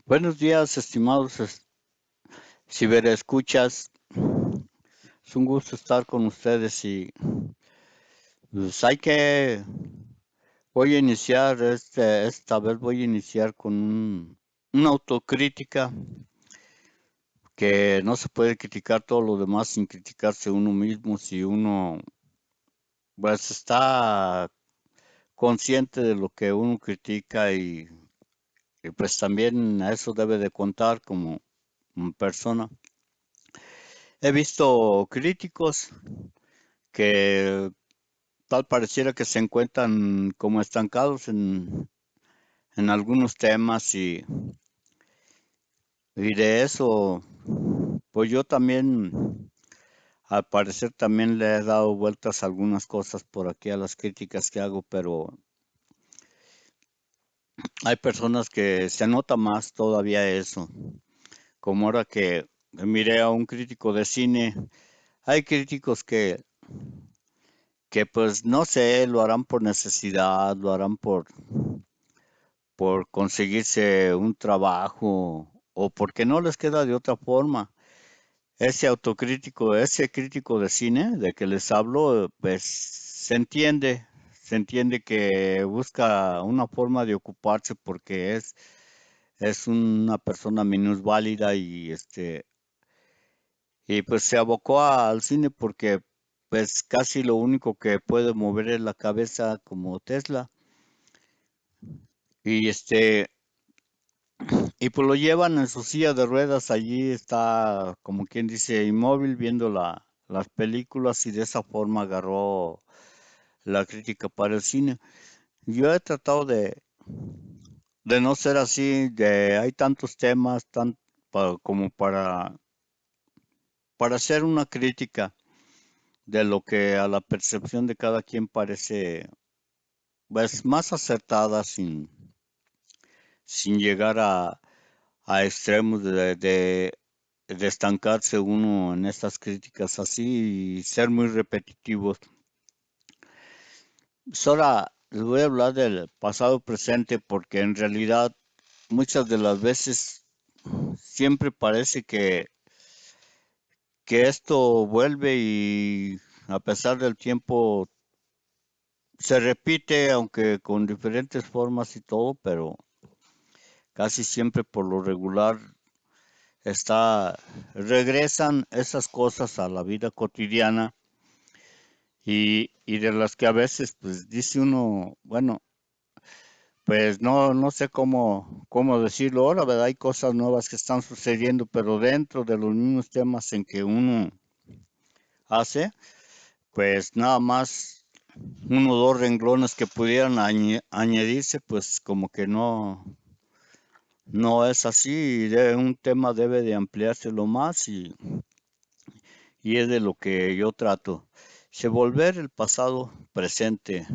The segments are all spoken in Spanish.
Buenos días, estimados ciberescuchas. Es un gusto estar con ustedes y pues voy a iniciar, esta vez voy a iniciar con una autocrítica que no se puede criticar todo lo demás sin criticarse uno mismo si uno pues está consciente de lo que uno critica y pues también a eso debe de contar como persona. He visto críticos que tal pareciera que se encuentran como estancados en algunos temas y de eso, pues yo también, al parecer también le he dado vueltas a algunas cosas por aquí a las críticas que hago, pero hay personas que se nota más todavía eso, como ahora que miré a un crítico de cine, hay críticos que pues no sé, lo harán por necesidad, lo harán por conseguirse un trabajo o porque no les queda de otra forma. Ese crítico de cine de que les hablo, pues se entiende que busca una forma de ocuparse porque es una persona minusválida y pues se abocó al cine porque pues casi lo único que puede mover es la cabeza como Tesla. Y y pues lo llevan en su silla de ruedas, allí está, como quien dice, inmóvil viendo las películas y de esa forma agarró la crítica para el cine. Yo he tratado de no ser así, hay tantos temas como para hacer una crítica de lo que a la percepción de cada quien parece pues, más acertada sin llegar a extremos de estancarse uno en estas críticas así y ser muy repetitivos. Pues ahora les voy a hablar del pasado presente porque en realidad muchas de las veces siempre parece que esto vuelve y a pesar del tiempo se repite, aunque con diferentes formas y todo, pero casi siempre por lo regular regresan esas cosas a la vida cotidiana y de las que a veces pues dice uno, bueno, pues no sé cómo decirlo ahora, ¿verdad? Hay cosas nuevas que están sucediendo, pero dentro de los mismos temas en que uno hace, pues nada más uno o dos renglones que pudieran añadirse, pues como que no es así, un tema debe de ampliarse lo más y es de lo que yo trato. Se volver el pasado presente.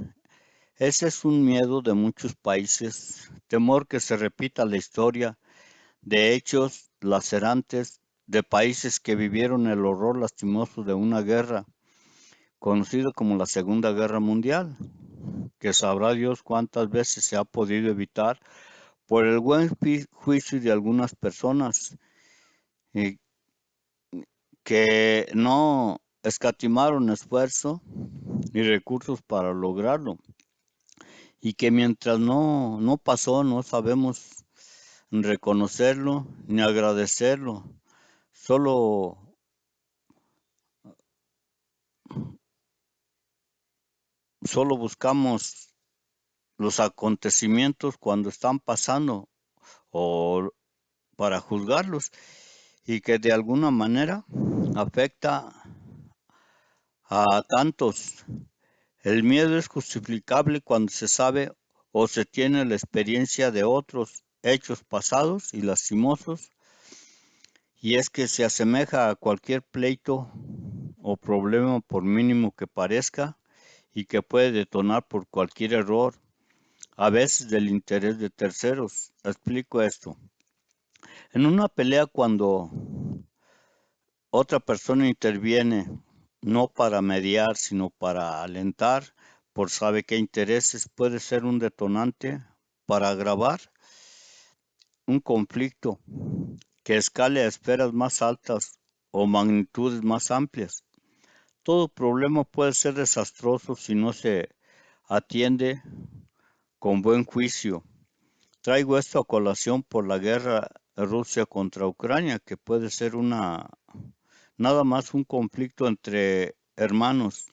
Ese es un miedo de muchos países, temor que se repita la historia de hechos lacerantes de países que vivieron el horror lastimoso de una guerra, conocido como la Segunda Guerra Mundial, que sabrá Dios cuántas veces se ha podido evitar por el buen juicio de algunas personas eh, que no escatimaron esfuerzo y recursos para lograrlo y que mientras no pasó no sabemos reconocerlo ni agradecerlo. Solo, solo buscamos los acontecimientos cuando están pasando o para juzgarlos y que de alguna manera afecta a tantos. El miedo es justificable cuando se sabe o se tiene la experiencia de otros hechos pasados y lastimosos, y es que se asemeja a cualquier pleito o problema por mínimo que parezca y que puede detonar por cualquier error, a veces del interés de terceros. Explico esto. En una pelea cuando otra persona interviene, no para mediar, sino para alentar, por sabe qué intereses puede ser un detonante para agravar un conflicto que escale a esferas más altas o magnitudes más amplias. Todo problema puede ser desastroso si no se atiende con buen juicio. Traigo esto a colación por la guerra de Rusia contra Ucrania, que puede ser nada más un conflicto entre hermanos,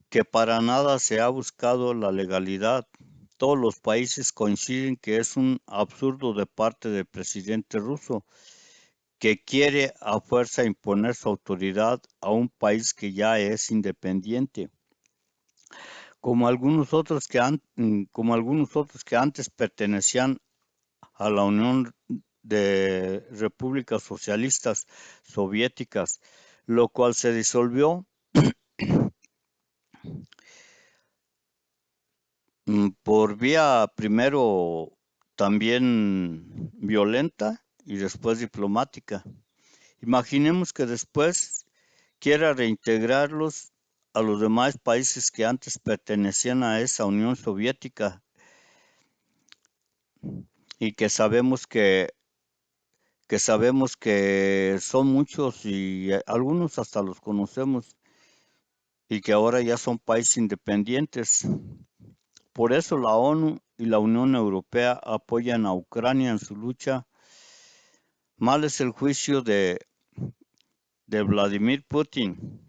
que para nada se ha buscado la legalidad. Todos los países coinciden que es un absurdo de parte del presidente ruso, que quiere a fuerza imponer su autoridad a un país que ya es independiente, como algunos otros que antes pertenecían a la Unión de Repúblicas Socialistas Soviéticas, lo cual se disolvió por vía primero también violenta y después diplomática. Imaginemos que después quiera reintegrarlos a los demás países que antes pertenecían a esa Unión Soviética y que sabemos que son muchos y algunos hasta los conocemos y que ahora ya son países independientes. Por eso la ONU y la Unión Europea apoyan a Ucrania en su lucha. Mal es el juicio de Vladimir Putin,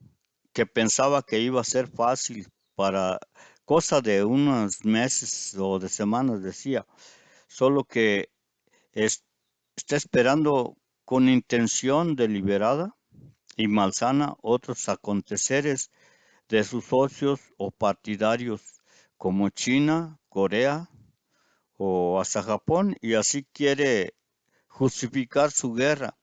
que pensaba que iba a ser fácil para cosa de unos meses o de semanas, decía, solo que está esperando con intención deliberada y malsana otros aconteceres de sus socios o partidarios como China, Corea o hasta Japón, y así quiere justificar su guerra,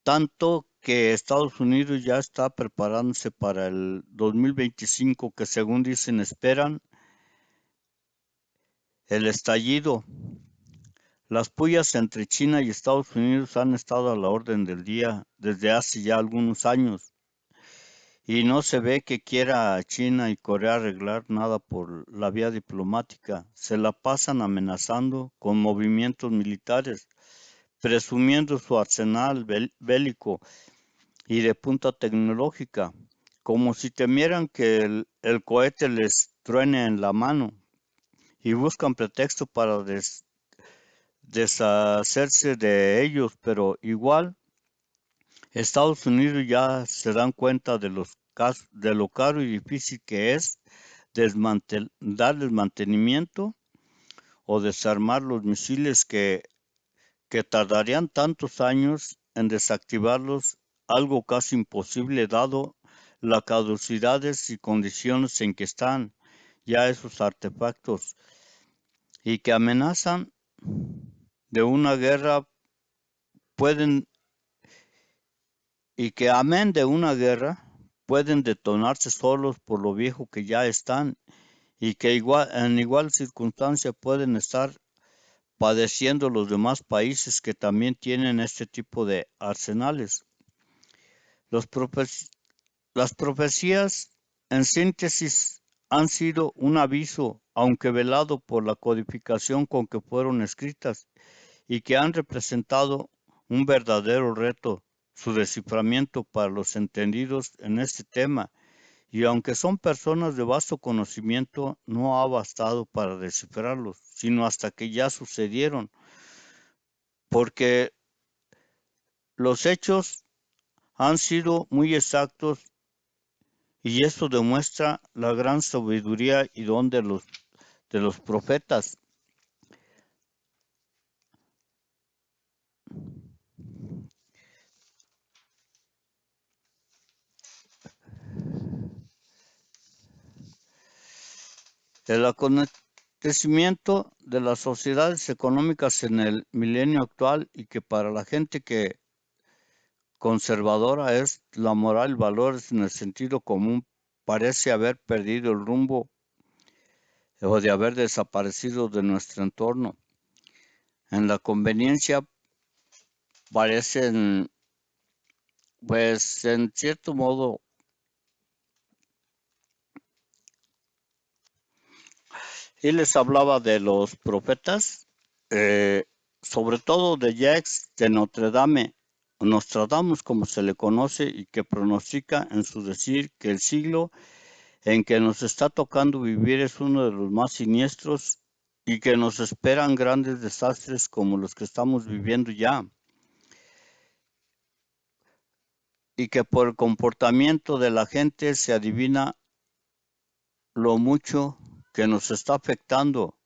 tanto que Estados Unidos ya está preparándose para el 2025, que según dicen esperan el estallido. Las pullas entre China y Estados Unidos han estado a la orden del día desde hace ya algunos años y no se ve que quiera China y Corea arreglar nada por la vía diplomática. Se la pasan amenazando con movimientos militares, presumiendo su arsenal bélico y de punta tecnológica, como si temieran que el cohete les truene en la mano, y buscan pretexto para deshacerse de ellos, pero igual Estados Unidos ya se dan cuenta de lo caro y difícil que es darles mantenimiento o desarmar los misiles que tardarían tantos años en desactivarlos, algo casi imposible dado las caducidades y condiciones en que están ya esos artefactos, y que amenazan de una guerra pueden y que amén de una guerra pueden detonarse solos por lo viejo que ya están, y que en igual circunstancia pueden estar padeciendo los demás países que también tienen este tipo de arsenales. Las profecías, en síntesis, han sido un aviso, aunque velado por la codificación con que fueron escritas, y que han representado un verdadero reto su desciframiento para los entendidos en este tema, y aunque son personas de vasto conocimiento, no ha bastado para descifrarlos, sino hasta que ya sucedieron, porque los hechos han sido muy exactos, y esto demuestra la gran sabiduría y don de los profetas. El acontecimiento de las sociedades económicas en el milenio actual, y que para la gente que conservadora es la moral y valores en el sentido común, parece haber perdido el rumbo o de haber desaparecido de nuestro entorno. En la conveniencia parecen, pues en cierto modo, él les hablaba de los profetas eh, sobre todo de Jacques de Notre Dame, Nostradamus como se le conoce, y que pronostica en su decir que el siglo en que nos está tocando vivir es uno de los más siniestros y que nos esperan grandes desastres como los que estamos viviendo ya, y que por el comportamiento de la gente se adivina lo mucho que nos está afectando,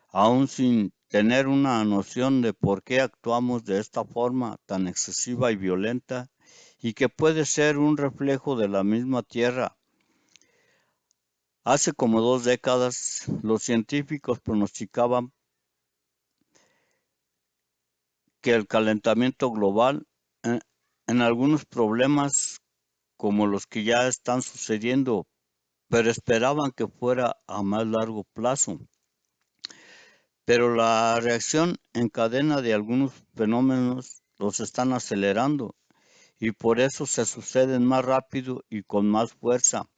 aún sin tener una noción de por qué actuamos de esta forma tan excesiva y violenta, y que puede ser un reflejo de la misma Tierra. Hace como 2 décadas, los científicos pronosticaban que el calentamiento global, en algunos problemas como los que ya están sucediendo, pero esperaban que fuera a más largo plazo. Pero la reacción en cadena de algunos fenómenos los están acelerando y por eso se suceden más rápido y con más fuerza.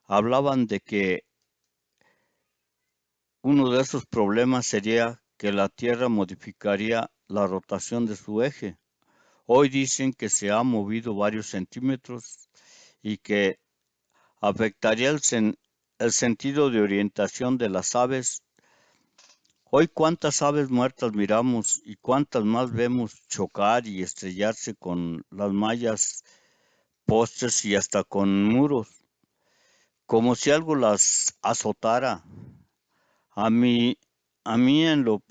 Hablaban de que uno de esos problemas sería que la Tierra modificaría la rotación de su eje. Hoy dicen que se ha movido varios centímetros y que afectaría el sentido de orientación de las aves. Hoy cuántas aves muertas miramos y cuántas más vemos chocar y estrellarse con las mallas, postes y hasta con muros, como si algo las azotara. A mí, a mí en lo,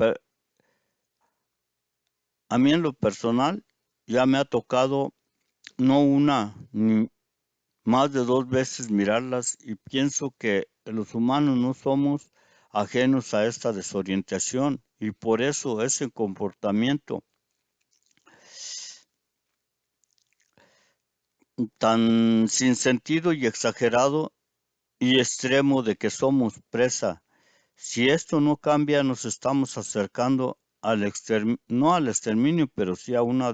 a mí en lo personal ya me ha tocado no una ni más de 2 veces mirarlas y pienso que los humanos no somos ajenos a esta desorientación y por eso ese comportamiento tan sin sentido y exagerado y extremo de que somos presa. Si esto no cambia, nos estamos acercando no al exterminio, pero sí a una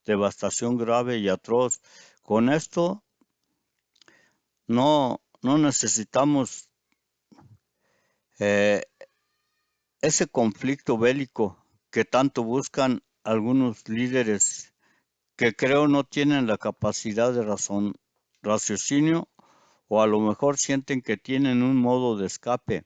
devastación grave y atroz. Con esto no necesitamos eh, ese conflicto bélico que tanto buscan algunos líderes que creo no tienen la capacidad de raciocinio o a lo mejor sienten que tienen un modo de escape.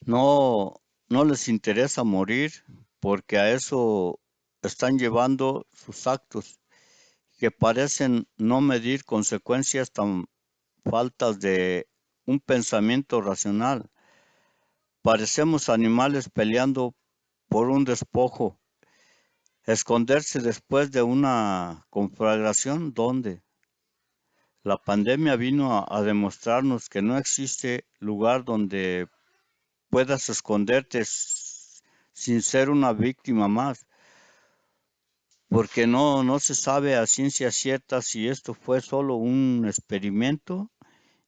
No, no les interesa morir porque a eso están llevando sus actos que parecen no medir consecuencias tan faltas de un pensamiento racional. Parecemos animales peleando por un despojo. Esconderse después de una conflagración, ¿dónde? La pandemia vino a demostrarnos que no existe lugar donde puedas esconderte sin ser una víctima más, porque no se sabe a ciencia cierta si esto fue solo un experimento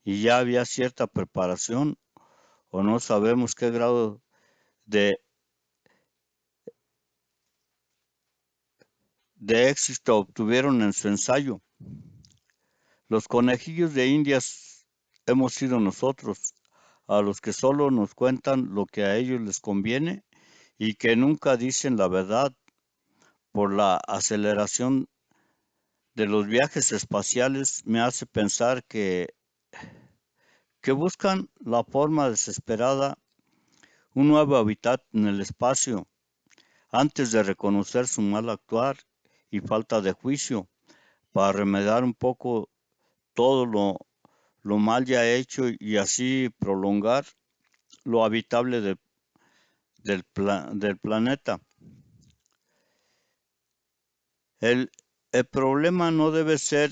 y ya había cierta preparación, o no sabemos qué grado de, de éxito obtuvieron en su ensayo. Los conejillos de Indias hemos sido nosotros, a los que solo nos cuentan lo que a ellos les conviene y que nunca dicen la verdad por la aceleración de los viajes espaciales me hace pensar que buscan la forma desesperada, un nuevo hábitat en el espacio, antes de reconocer su mal actuar y falta de juicio, para remediar un poco todo lo mal ya hecho y así prolongar lo habitable del planeta. El, el problema no debe ser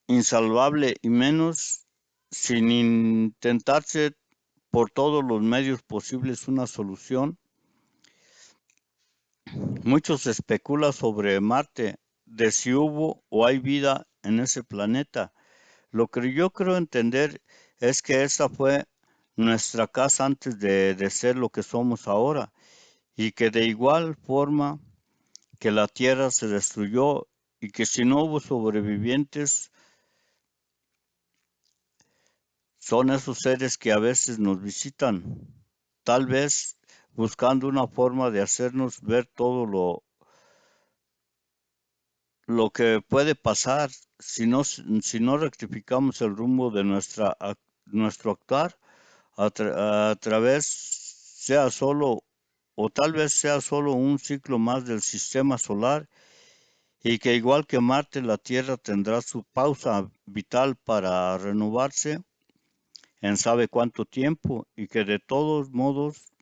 insalvable y menos sin intentarse por todos los medios posibles una solución. Muchos especulan sobre Marte, de si hubo o hay vida en ese planeta. Lo que yo creo entender es que esa fue nuestra casa antes de ser lo que somos ahora y que de igual forma que la Tierra se destruyó y que si no hubo sobrevivientes, son esos seres que a veces nos visitan. tal vez buscando una forma de hacernos ver todo lo que puede pasar si no rectificamos el rumbo de nuestro actuar a través, sea solo o tal vez sea solo un ciclo más del sistema solar y que igual que Marte, la Tierra tendrá su pausa vital para renovarse en sabe cuánto tiempo y que de todos modos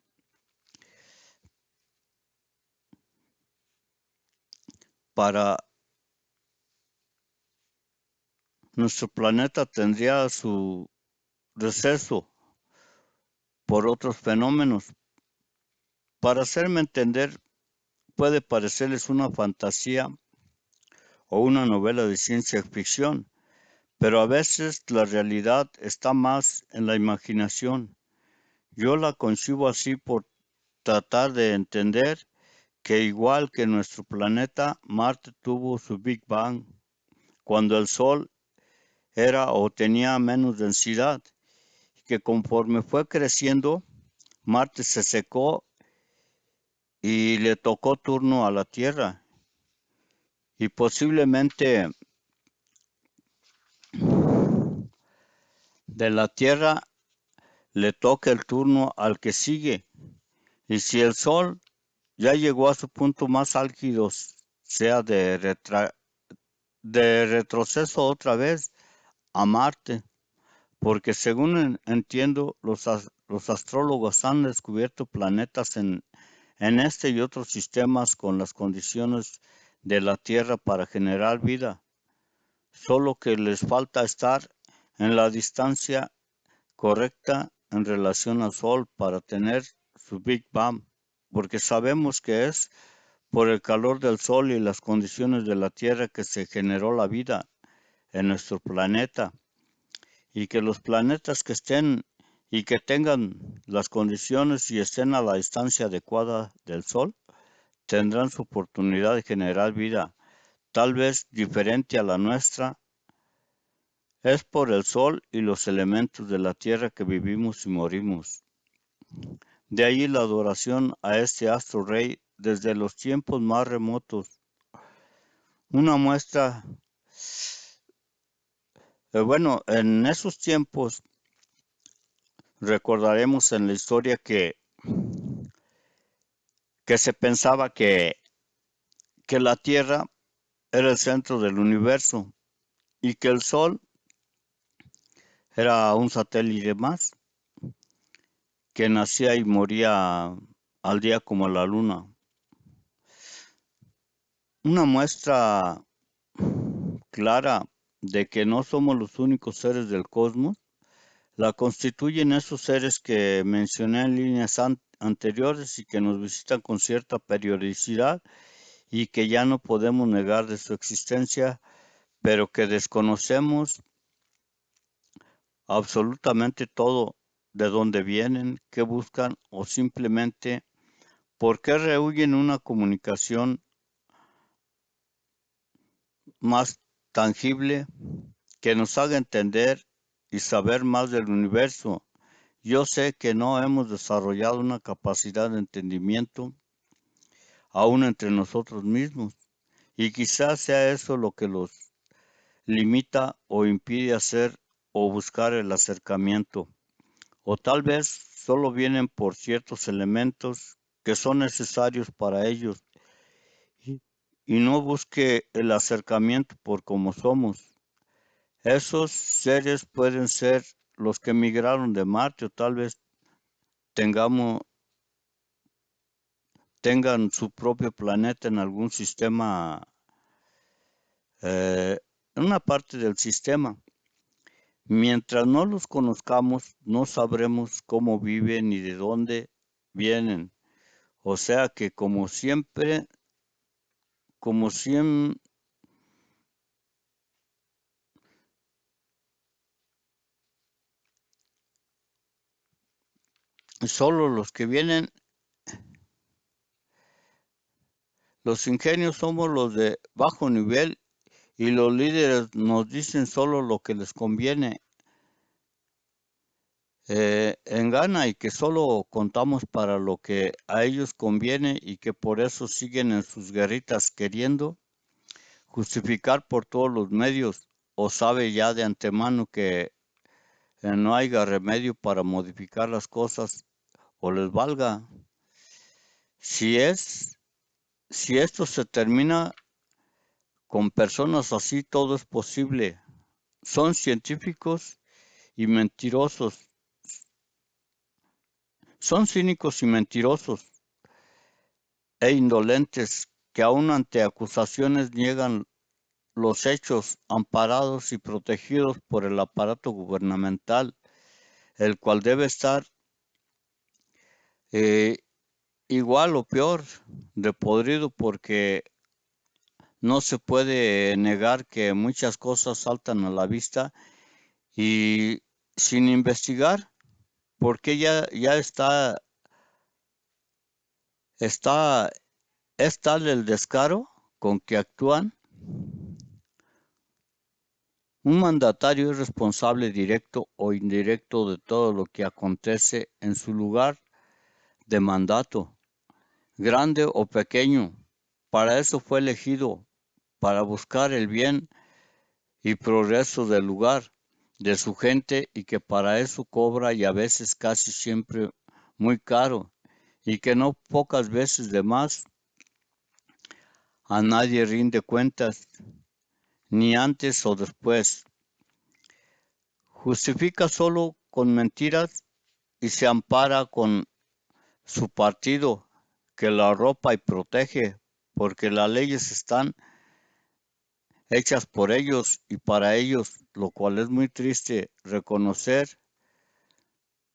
para nuestro planeta tendría su receso por otros fenómenos. Para hacerme entender, puede parecerles una fantasía o una novela de ciencia ficción, pero a veces la realidad está más en la imaginación. Yo la concibo así por tratar de entender que igual que nuestro planeta, Marte tuvo su Big Bang cuando el Sol era o tenía menos densidad, y que conforme fue creciendo, Marte se secó y le tocó turno a la Tierra. Y posiblemente de la Tierra le toque el turno al que sigue. Y si el Sol ya llegó a su punto más álgido, sea de retroceso otra vez a Marte, porque según entiendo, los astrólogos han descubierto planetas en este y otros sistemas con las condiciones de la Tierra para generar vida, solo que les falta estar en la distancia correcta en relación al Sol para tener su Big Bang, porque sabemos que es por el calor del Sol y las condiciones de la Tierra que se generó la vida en nuestro planeta, y que los planetas que estén y que tengan las condiciones y estén a la distancia adecuada del Sol, tendrán su oportunidad de generar vida, tal vez diferente a la nuestra. Es por el Sol y los elementos de la Tierra que vivimos y morimos. De ahí la adoración a este astro rey desde los tiempos más remotos. Una muestra, en esos tiempos recordaremos en la historia que se pensaba que la Tierra era el centro del universo y que el Sol era un satélite más que nacía y moría al día como la Luna. Una muestra clara de que no somos los únicos seres del cosmos la constituyen esos seres que mencioné en líneas anteriores y que nos visitan con cierta periodicidad y que ya no podemos negar de su existencia, pero que desconocemos absolutamente todo de dónde vienen, qué buscan o simplemente por qué rehuyen una comunicación más tangible que nos haga entender y saber más del universo. Yo sé que no hemos desarrollado una capacidad de entendimiento aún entre nosotros mismos, y quizás sea eso lo que los limita o impide hacer o buscar el acercamiento, o tal vez solo vienen por ciertos elementos que son necesarios para ellos y, y no busque el acercamiento por como somos. Esos seres pueden ser los que emigraron de Marte o tal vez tengamos, tengan su propio planeta en algún sistema, en una parte del sistema. Mientras no los conozcamos, no sabremos cómo viven ni de dónde vienen. O sea que como siempre, solo los que vienen, los ingenios somos los de bajo nivel y los líderes nos dicen solo lo que les conviene. en gana y que solo contamos para lo que a ellos conviene y que por eso siguen en sus guerritas queriendo justificar por todos los medios o sabe ya de antemano que no haya remedio para modificar las cosas o les valga. Si esto se termina con personas así, todo es posible. Son científicos y mentirosos. Son cínicos y mentirosos e indolentes que aun ante acusaciones niegan los hechos amparados y protegidos por el aparato gubernamental, el cual debe estar eh, igual o peor de podrido porque no se puede negar que muchas cosas saltan a la vista y sin investigar, porque ya está, es tal el descaro con que actúan. Un mandatario es responsable directo o indirecto de todo lo que acontece en su lugar de mandato, grande o pequeño. Para eso fue elegido, para buscar el bien y progreso del lugar, de su gente y que para eso cobra y a veces casi siempre muy caro y que no pocas veces de más. A nadie rinde cuentas, ni antes o después. Justifica solo con mentiras y se ampara con su partido que la arropa y protege, porque las leyes están hechas por ellos y para ellos, lo cual es muy triste reconocer.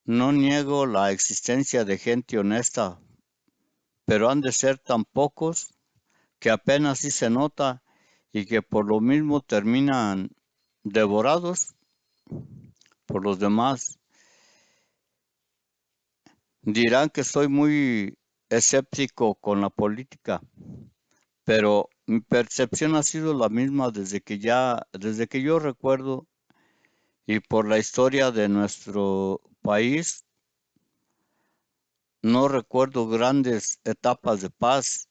No niego la existencia de gente honesta, pero han de ser tan pocos que apenas sí se nota y que por lo mismo terminan devorados por los demás. Dirán que soy muy escéptico con la política, pero mi percepción ha sido la misma desde que yo recuerdo y por la historia de nuestro país, no recuerdo grandes etapas de paz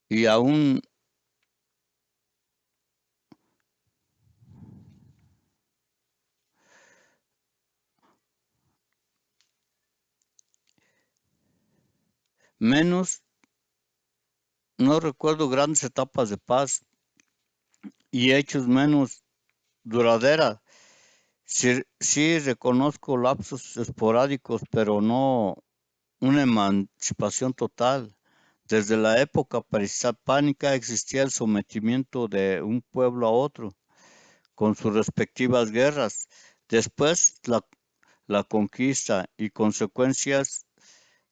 y aún menos, no recuerdo grandes etapas de paz y hechos menos duraderas. Sí reconozco lapsos esporádicos, pero no una emancipación total. Desde la época prehispánica existía el sometimiento de un pueblo a otro, con sus respectivas guerras. Después la conquista y consecuencias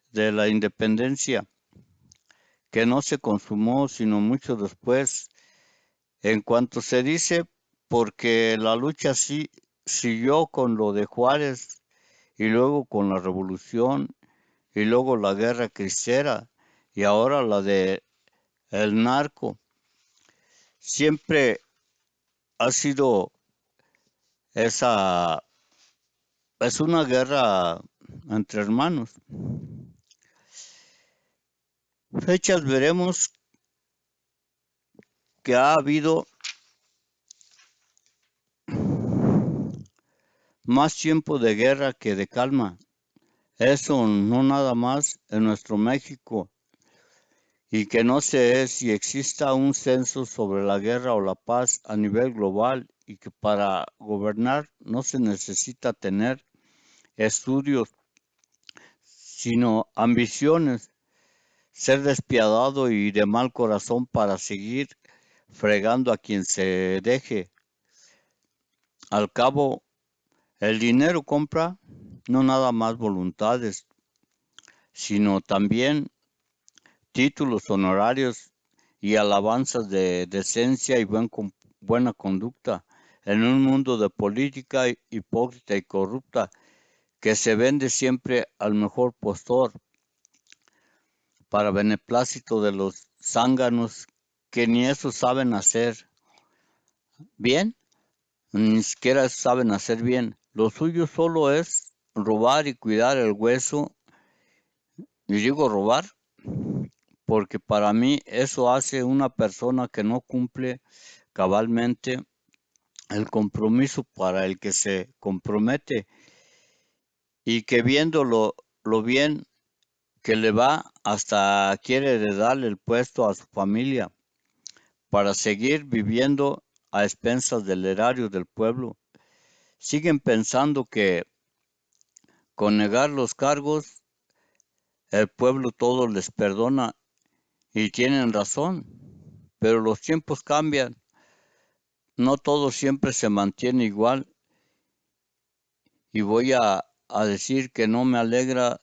de la independencia, que no se consumó sino mucho después. En cuanto se dice, porque la lucha sí siguió con lo de Juárez y luego con la revolución y luego la guerra cristera y ahora la de el narco. Siempre ha sido esa, es una guerra entre hermanos. Fechas veremos que ha habido más tiempo de guerra que de calma. Eso no nada más en nuestro México y que no sé si exista un censo sobre la guerra o la paz a nivel global y que para gobernar no se necesita tener estudios, sino ambiciones, ser despiadado y de mal corazón para seguir fregando a quien se deje. Al cabo, el dinero compra no nada más voluntades, sino también títulos honorarios y alabanzas de decencia y buena conducta en un mundo de política hipócrita y corrupta que se vende siempre al mejor postor para beneplácito de los zánganos que ni eso saben hacer bien, ni siquiera saben hacer bien. Lo suyo solo es robar y cuidar el hueso. Y digo robar porque para mí eso hace una persona que no cumple cabalmente el compromiso para el que se compromete y que viendo lo bien que le va, hasta quiere heredarle el puesto a su familia para seguir viviendo a expensas del erario del pueblo. Siguen pensando que con negar los cargos el pueblo todo les perdona y tienen razón, pero los tiempos cambian, no todo siempre se mantiene igual y voy a decir que no me alegra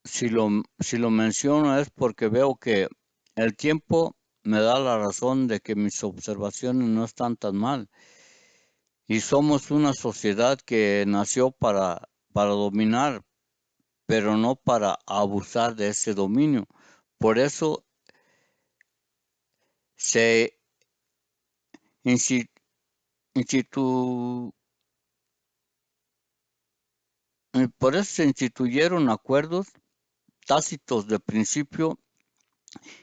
si lo menciono es porque veo que el tiempo me da la razón de que mis observaciones no están tan mal y somos una sociedad que nació para dominar, pero no para abusar de ese dominio. Por eso se insti- institu- por eso se instituyeron acuerdos tácitos de principio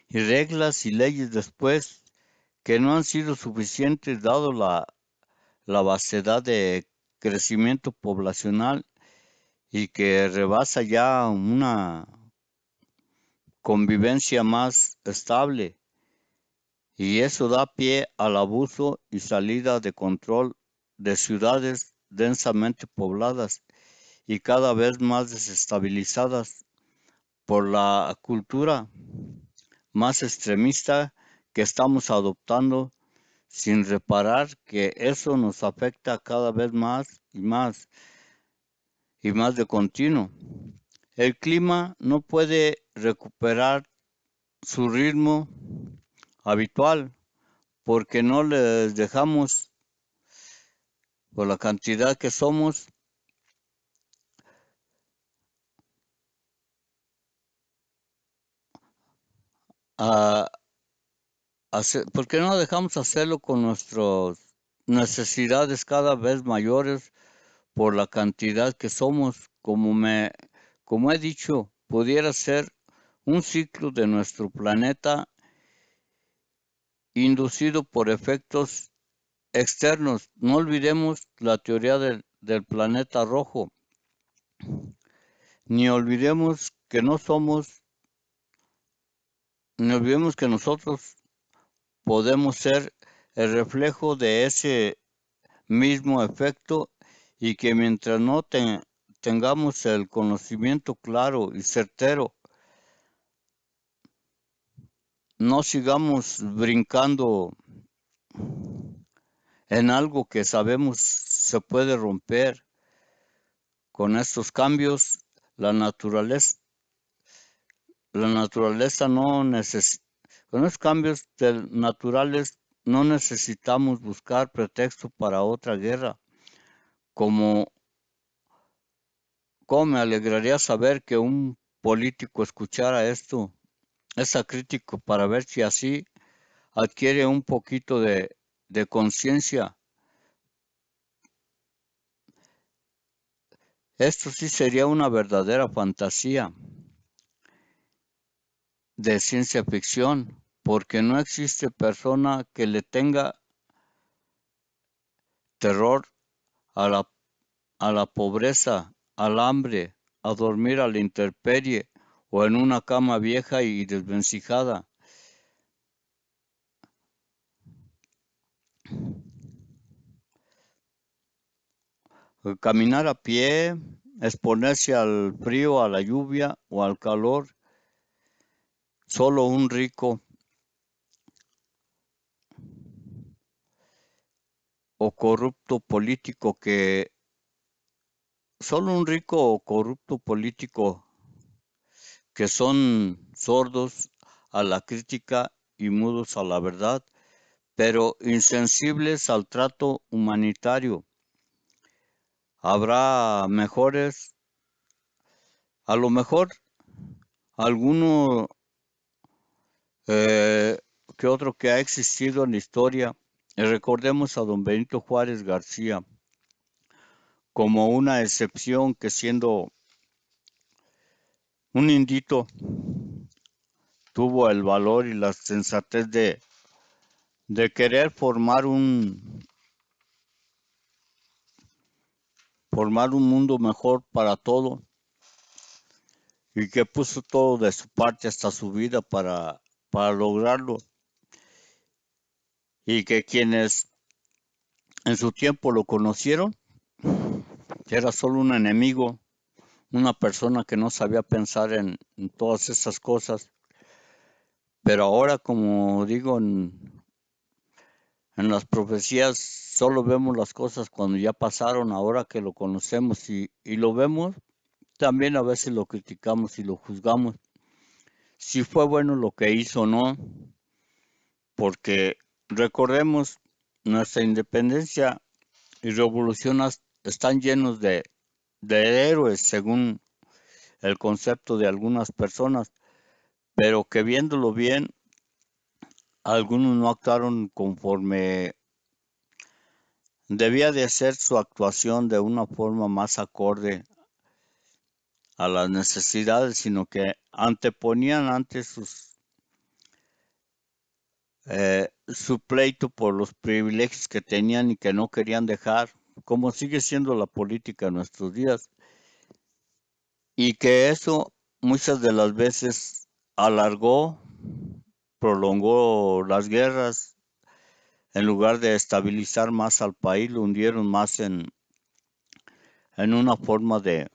y reglas y leyes después que no han sido suficientes dado la vastedad de crecimiento poblacional y que rebasa ya una convivencia más estable y eso da pie al abuso y salida de control de ciudades densamente pobladas y cada vez más desestabilizadas por la cultura más extremista que estamos adoptando sin reparar que eso nos afecta cada vez más y más de continuo. El clima no puede recuperar su ritmo habitual porque no les dejamos, por la cantidad que somos, a porque no dejamos hacerlo con nuestras necesidades cada vez mayores por la cantidad que somos, como he dicho, pudiera ser un ciclo de nuestro planeta inducido por efectos externos. No olvidemos la teoría del planeta rojo, ni olvidemos que no somos, ni olvidemos que nosotros podemos ser el reflejo de ese mismo efecto y que mientras no tengamos el conocimiento claro y certero, no sigamos brincando en algo que sabemos se puede romper. Con estos cambios, la naturaleza, la naturaleza no necesita, con estos cambios naturales no necesitamos buscar pretexto para otra guerra. Como, como me alegraría saber que un político escuchara esto, esa crítica para ver si así adquiere un poquito de conciencia. Esto sí sería una verdadera fantasía de ciencia ficción, porque no existe persona que le tenga terror a la pobreza, al hambre, a dormir a la intemperie o en una cama vieja y desvencijada. Caminar a pie, exponerse al frío, a la lluvia o al calor, solo un rico o corrupto político solo un rico o corrupto político que son sordos a la crítica y mudos a la verdad, pero insensibles al trato humanitario. Habrá mejores, a lo mejor alguno eh, que otro que ha existido en la historia. Y recordemos a don Benito Juárez García como una excepción que siendo un indito tuvo el valor y la sensatez de querer formar un mundo mejor para todo y que puso todo de su parte hasta su vida para lograrlo y que quienes en su tiempo lo conocieron era solo un enemigo, una persona que no sabía pensar en todas esas cosas. Pero ahora, como digo, en las profecías solo vemos las cosas cuando ya pasaron, ahora que lo conocemos y lo vemos, también a veces lo criticamos y lo juzgamos. Si fue bueno lo que hizo o no, porque recordemos, nuestra independencia y revolución están llenos de héroes, según el concepto de algunas personas, pero que viéndolo bien, algunos no actuaron conforme debía de hacer su actuación de una forma más acorde a las necesidades, sino que anteponían antes su pleito por los privilegios que tenían y que no querían dejar, como sigue siendo la política en nuestros días, y que eso muchas de las veces alargó, prolongó las guerras, en lugar de estabilizar más al país, lo hundieron más en una forma de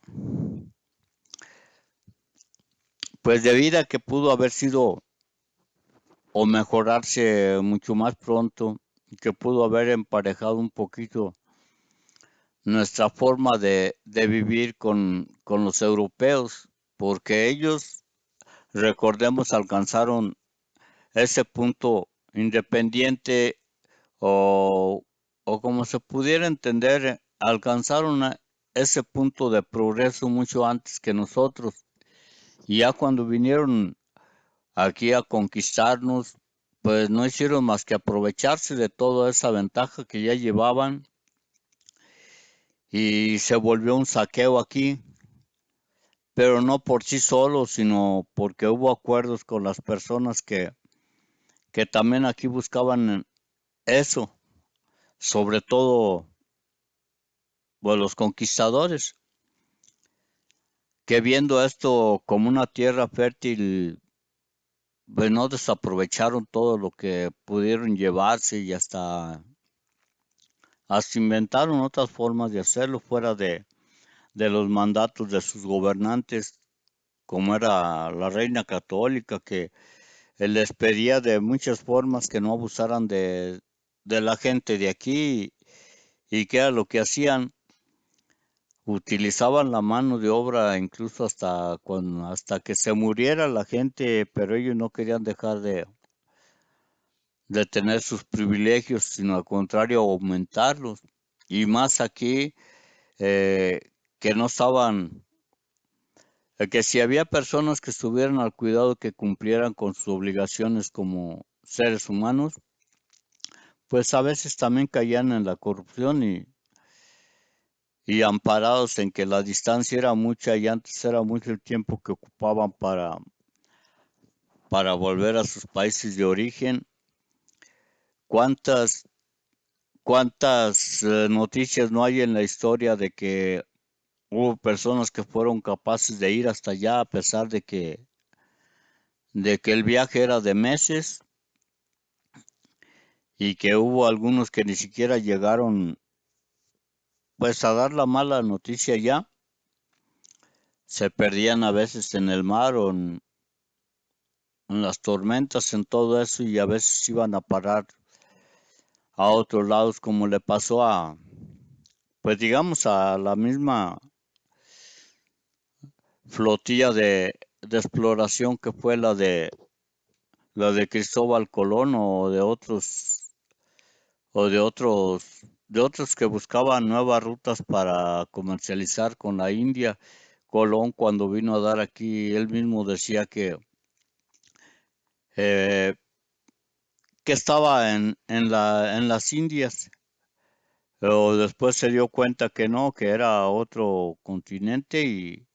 vida que pudo haber sido o mejorarse mucho más pronto, que pudo haber emparejado un poquito nuestra forma de vivir con los europeos, porque ellos, recordemos, alcanzaron ese punto independiente o, o como se pudiera entender, alcanzaron ese punto de progreso mucho antes que nosotros. Y ya cuando vinieron aquí a conquistarnos, pues no hicieron más que aprovecharse de toda esa ventaja que ya llevaban y se volvió un saqueo aquí, pero no por sí solo, sino porque hubo acuerdos con las personas que también aquí buscaban eso, sobre todo pues, los conquistadores, que viendo esto como una tierra fértil, pues no desaprovecharon todo lo que pudieron llevarse y hasta inventaron otras formas de hacerlo fuera de los mandatos de sus gobernantes, como era la reina católica, que les pedía de muchas formas que no abusaran de la gente de aquí y que era lo que hacían, utilizaban la mano de obra incluso hasta que se muriera la gente, pero ellos no querían dejar de tener sus privilegios, sino al contrario aumentarlos. Y más aquí, eh, que no estaban, que si había personas que estuvieran al cuidado, que cumplieran con sus obligaciones como seres humanos, pues a veces también caían en la corrupción y amparados en que la distancia era mucha y antes era mucho el tiempo que ocupaban para volver a sus países de origen. ¿Cuántas, cuántas noticias no hay en la historia de que hubo personas que fueron capaces de ir hasta allá a pesar de que el viaje era de meses y que hubo algunos que ni siquiera llegaron pues a dar la mala noticia ya, se perdían a veces en el mar o en las tormentas, en todo eso y a veces iban a parar a otros lados como le pasó pues digamos a la misma flotilla de exploración que fue la de Cristóbal Colón o de otros que buscaban nuevas rutas para comercializar con la India. Colón cuando vino a dar aquí, él mismo decía que eh, que estaba en las Indias, pero después se dio cuenta que no, que era otro continente y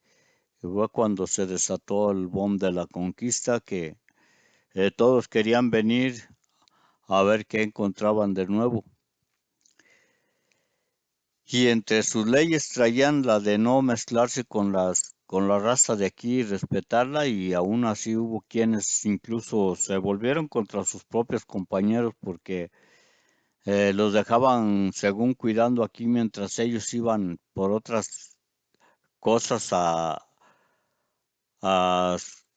fue cuando se desató el boom de la conquista, que todos querían venir a ver qué encontraban de nuevo. Y entre sus leyes traían la de no mezclarse con la raza de aquí y respetarla, y aún así hubo quienes incluso se volvieron contra sus propios compañeros porque los dejaban según cuidando aquí mientras ellos iban por otras cosas a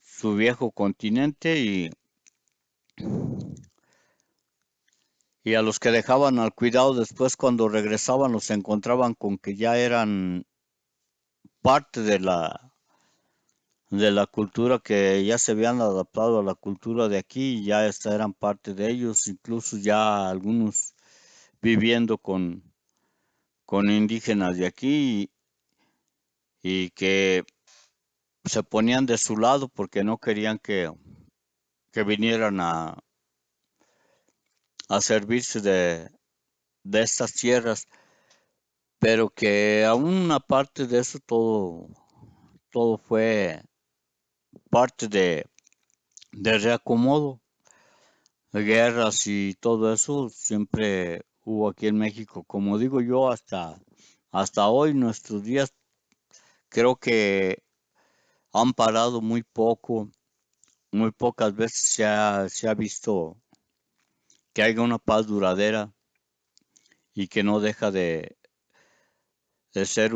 su viejo continente, y a los que dejaban al cuidado después cuando regresaban los encontraban con que ya eran parte de la cultura, que ya se habían adaptado a la cultura de aquí y ya eran parte de ellos, incluso ya algunos viviendo con indígenas de aquí y que se ponían de su lado porque no querían que vinieran a servirse de estas tierras, pero que aún aparte de eso todo fue parte de reacomodo, de guerras y todo eso siempre hubo aquí en México. Como digo yo, hasta hoy, nuestros días, creo que han parado muy poco, muy pocas veces se ha visto que haya una paz duradera y que no deja de ser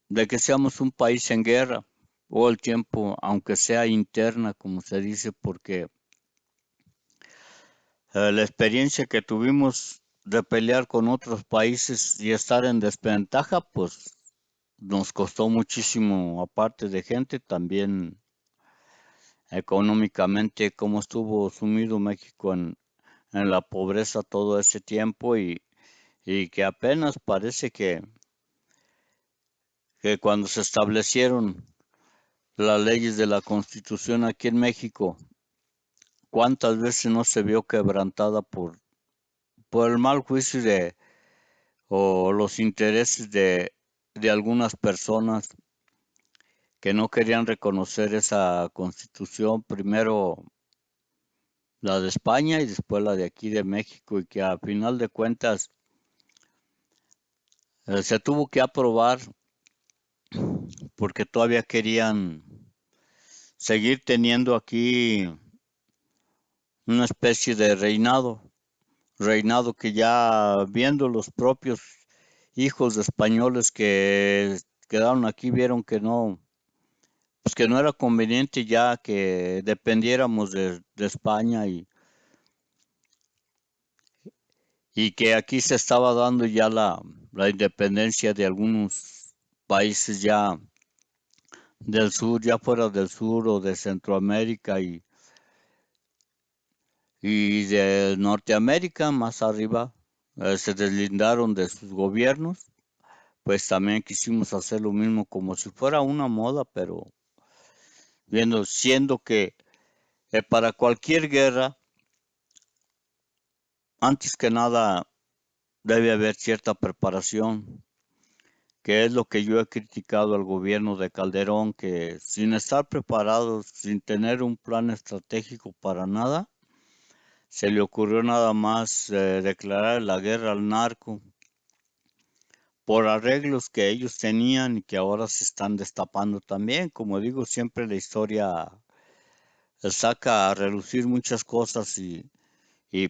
de que seamos un país en guerra todo el tiempo, aunque sea interna, como se dice, porque la experiencia que tuvimos de pelear con otros países y estar en desventaja, pues nos costó muchísimo, aparte de gente, también económicamente, cómo estuvo sumido México en la pobreza todo ese tiempo, y que apenas parece que cuando se establecieron las leyes de la Constitución aquí en México, cuántas veces no se vio quebrantada por el mal juicio o los intereses de algunas personas que no querían reconocer esa Constitución, primero la de España y después la de aquí de México, y que a final de cuentas se tuvo que aprobar porque todavía querían seguir teniendo aquí una especie de reinado que ya viendo los propios hijos de españoles que quedaron aquí, vieron que no, pues que no era conveniente ya que dependiéramos de España, y que aquí se estaba dando ya la independencia de algunos países ya del sur, ya fuera del sur o de Centroamérica y de Norteamérica más arriba, se deslindaron de sus gobiernos. Pues también quisimos hacer lo mismo como si fuera una moda, pero siendo que para cualquier guerra, antes que nada, debe haber cierta preparación, que es lo que yo he criticado al gobierno de Calderón, que sin estar preparados, sin tener un plan estratégico para nada, se le ocurrió nada más declarar la guerra al narco por arreglos que ellos tenían y que ahora se están destapando también. Como digo, siempre la historia saca a relucir muchas cosas, y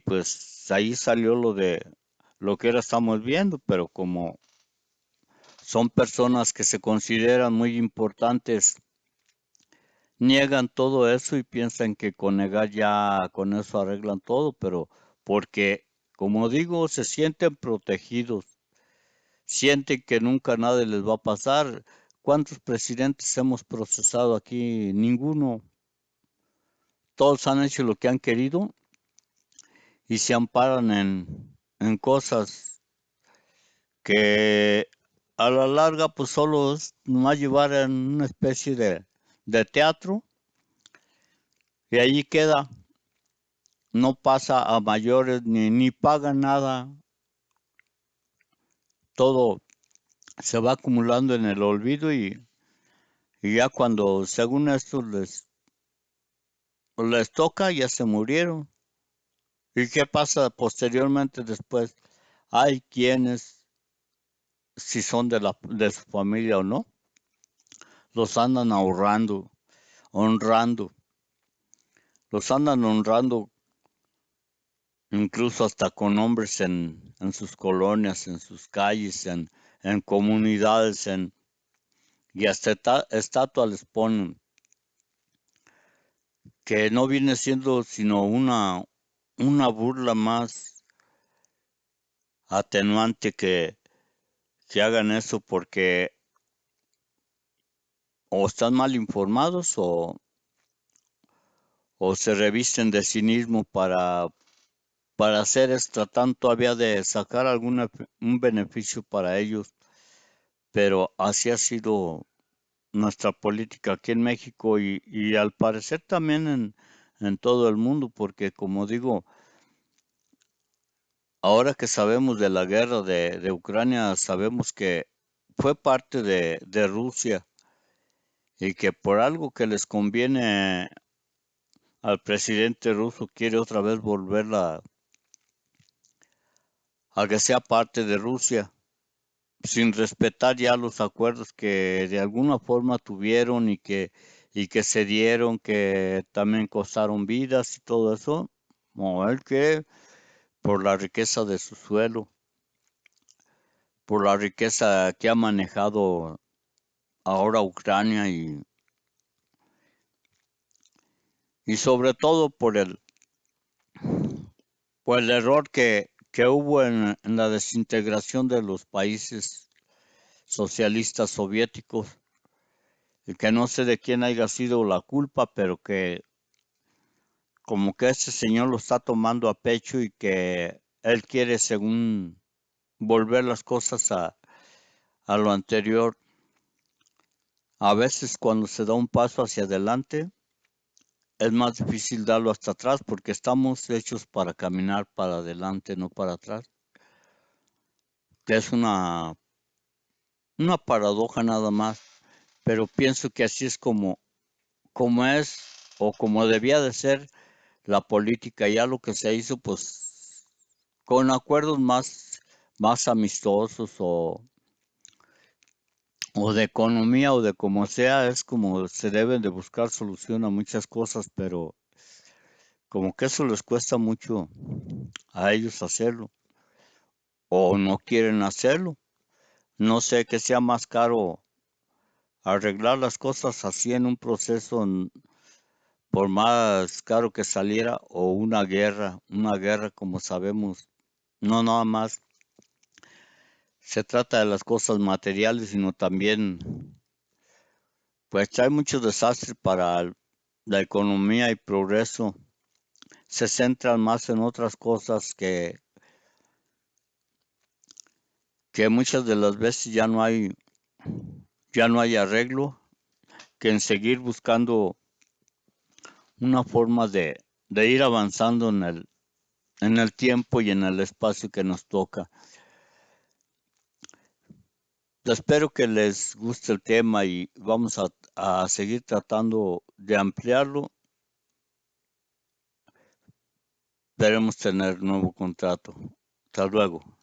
pues ahí salió lo de lo que ahora estamos viendo, pero como son personas que se consideran muy importantes, niegan todo eso y piensan que con negar ya con eso arreglan todo, pero porque, como digo, se sienten protegidos, sienten que nunca nada les va a pasar. ¿Cuántos presidentes hemos procesado aquí? Ninguno. Todos han hecho lo que han querido y se amparan en cosas que a la larga pues solo es nomás llevar en una especie de teatro, y allí queda. no pasa a mayores ni pagan nada. Todo se va acumulando en el olvido y ya cuando según esto les toca, ya se murieron. ¿Y qué pasa posteriormente después? Hay quienes, si son de su familia o no, los andan honrando, los andan honrando incluso hasta con nombres en sus colonias, en sus calles, en comunidades, y hasta estatuas les ponen, que no viene siendo sino una burla más atenuante que hagan eso porque o están mal informados o se revisten de cinismo para hacer esto, tratando todavía de sacar un beneficio para ellos, pero así ha sido nuestra política aquí en México y al parecer también en todo el mundo, porque como digo, ahora que sabemos de la guerra de Ucrania, sabemos que fue parte de Rusia y que por algo que les conviene al presidente ruso quiere otra vez volverla a que sea parte de Rusia, sin respetar ya los acuerdos que de alguna forma tuvieron y que se dieron, que también costaron vidas y todo eso. No, él que por la riqueza de su suelo, por la riqueza que ha manejado ahora Ucrania y sobre todo por el error que hubo en la desintegración de los países socialistas soviéticos, y que no sé de quién haya sido la culpa, pero que como que este señor lo está tomando a pecho y que él quiere, según, volver las cosas a lo anterior. A veces cuando se da un paso hacia adelante, es más difícil darlo hasta atrás porque estamos hechos para caminar para adelante, no para atrás. Que es una paradoja nada más, pero pienso que así es como es o como debía de ser la política. Ya lo que se hizo, pues, con acuerdos más amistosos o de economía o de como sea, es como se deben de buscar solución a muchas cosas, pero como que eso les cuesta mucho a ellos hacerlo o no quieren hacerlo. No sé qué sea más caro arreglar las cosas así en un proceso, por más caro que saliera, o una guerra como sabemos, no nada más se trata de las cosas materiales, sino también, pues hay muchos desastres para la economía y progreso. Se centran más en otras cosas que muchas de las veces ya no hay arreglo, que en seguir buscando una forma de ir avanzando en el tiempo y en el espacio que nos toca. Espero que les guste el tema y vamos a seguir tratando de ampliarlo. Esperemos tener nuevo contrato. Hasta luego.